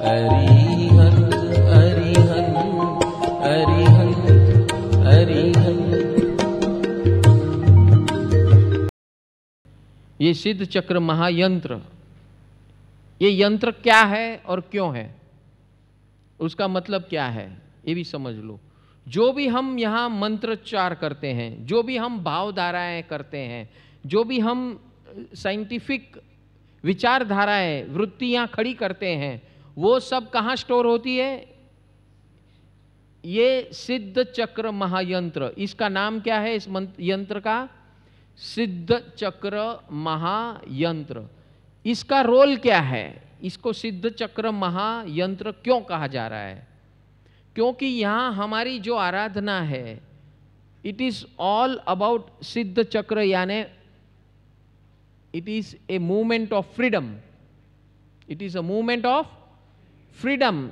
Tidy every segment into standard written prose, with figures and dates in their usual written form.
अरिहंत अरिहंत अरिहंत अरिहंत। ये सिद्ध चक्र महायंत्र, ये यंत्र क्या है और क्यों है, उसका मतलब क्या है ये भी समझ लो। जो भी हम यहाँ मंत्रोच्चार करते हैं, जो भी हम भावधाराएं करते हैं, जो भी हम साइंटिफिक विचारधाराएं वृत्तियां खड़ी करते हैं, वो सब कहाँ स्टोर होती है? ये सिद्ध चक्र महायंत्र। इसका नाम क्या है इस यंत्र का? सिद्ध चक्र महायंत्र। इसका रोल क्या है? इसको सिद्ध चक्र महायंत्र क्यों कहा जा रहा है? क्योंकि यहां हमारी जो आराधना है, इट इज ऑल अबाउट सिद्ध चक्र, यानी it is a movement of freedom. It is a movement of freedom.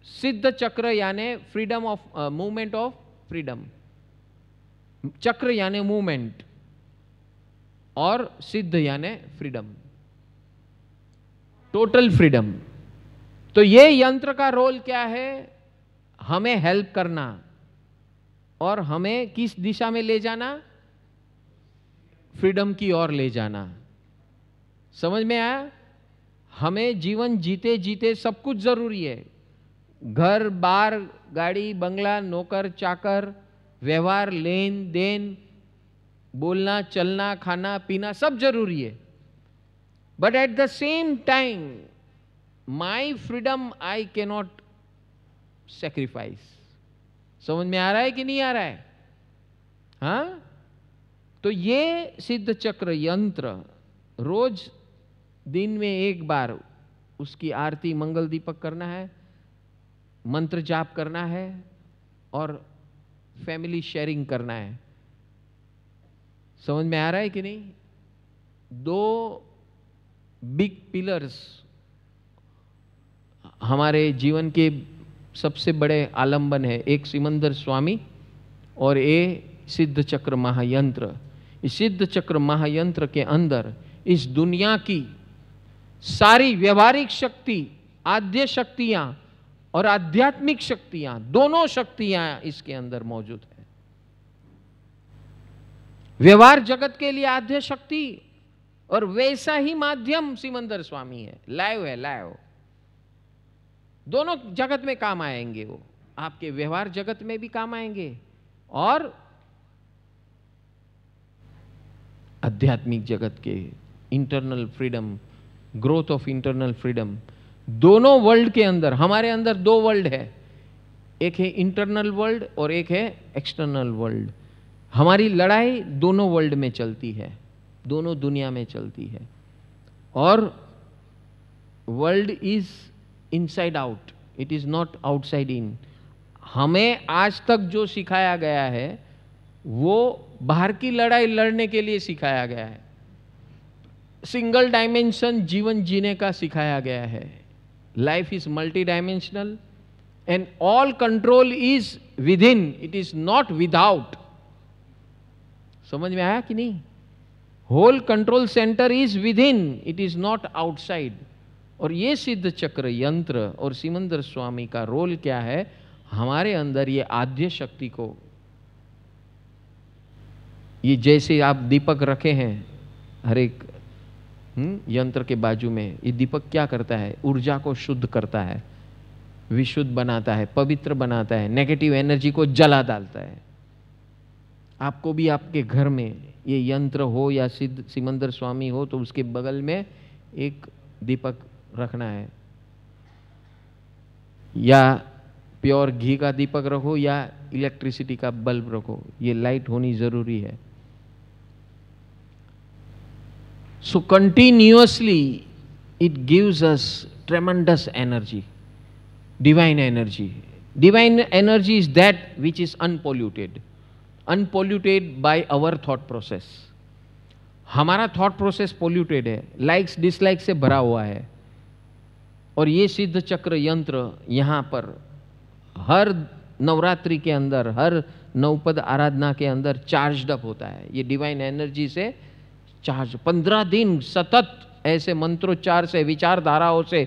सिद्ध चक्र यानी freedom of movement of freedom. चक्र यानी मूवमेंट और सिद्ध यानी फ्रीडम, टोटल फ्रीडम। तो ये यंत्र का रोल क्या है? हमें हेल्प करना और हमें किस दिशा में ले जाना? फ्रीडम की ओर ले जाना। समझ में आया? हमें जीवन जीते जीते सब कुछ जरूरी है। घर बार, गाड़ी बंगला, नौकर चाकर, व्यवहार, लेन देन, बोलना चलना, खाना पीना, सब जरूरी है। But at the same time my freedom I cannot sacrifice. समझ में आ रहा है कि नहीं आ रहा है? हाँ, तो ये सिद्ध चक्र यंत्र रोज दिन में एक बार उसकी आरती मंगल दीपक करना है, मंत्र जाप करना है और फैमिली शेयरिंग करना है। समझ में आ रहा है कि नहीं? दो बिग पिलर्स हमारे जीवन के सबसे बड़े आलंबन है, एक सिमंदर स्वामी और ये सिद्ध चक्र महायंत्र। इस सिद्ध चक्र महायंत्र के अंदर इस दुनिया की सारी व्यवहारिक शक्ति, आद्य शक्तियां और आध्यात्मिक शक्तियां, दोनों शक्तियां इसके अंदर मौजूद है। व्यवहार जगत के लिए आद्य शक्ति और वैसा ही माध्यम सिमंदर स्वामी है, लाइव है, लाइव। दोनों जगत में काम आएंगे। वो आपके व्यवहार जगत में भी काम आएंगे और आध्यात्मिक जगत के internal freedom, growth of internal freedom. दोनों वर्ल्ड के अंदर, हमारे अंदर दो वर्ल्ड है, एक है इंटरनल वर्ल्ड और एक है एक्सटर्नल वर्ल्ड। हमारी लड़ाई दोनों वर्ल्ड में चलती है, दोनों दुनिया में चलती है। और world is inside out, it is not outside in. हमें आज तक जो सिखाया गया है वो बाहर की लड़ाई लड़ने के लिए सिखाया गया है। सिंगल डायमेंशन जीवन जीने का सिखाया गया है। Life is multi dimensional and all control is within, it is not without. समझ में आया कि नहीं? Whole control centre is within, it is not outside. और ये सिद्ध चक्र यंत्र और सिमंदर स्वामी का रोल क्या है? हमारे अंदर ये आद्य शक्ति को, ये जैसे आप दीपक रखे हैं हर एक यंत्र के बाजू में, ये दीपक क्या करता है? ऊर्जा को शुद्ध करता है, विशुद्ध बनाता है, पवित्र बनाता है, नेगेटिव एनर्जी को जला डालता है। आपको भी आपके घर में ये यंत्र हो या सिद्ध सिमंदर स्वामी हो तो उसके बगल में एक दीपक रखना है, या प्योर घी का दीपक रखो या इलेक्ट्रिसिटी का बल्ब रखो, ये लाइट होनी जरूरी है। So continuously it gives us tremendous energy, divine energy. Divine energy is that which is unpolluted, unpolluted by our thought process. हमारा थॉट प्रोसेस पोल्यूटेड है, लाइक्स डिसलाइक से भरा हुआ है। और ये सिद्ध चक्र यंत्र यहाँ पर हर नवरात्रि के अंदर, हर नवपद आराधना के अंदर चार्ज्ड अप होता है। ये डिवाइन एनर्जी से चार्ज 15 दिन सतत ऐसे मंत्रोच्चार से, विचारधाराओं से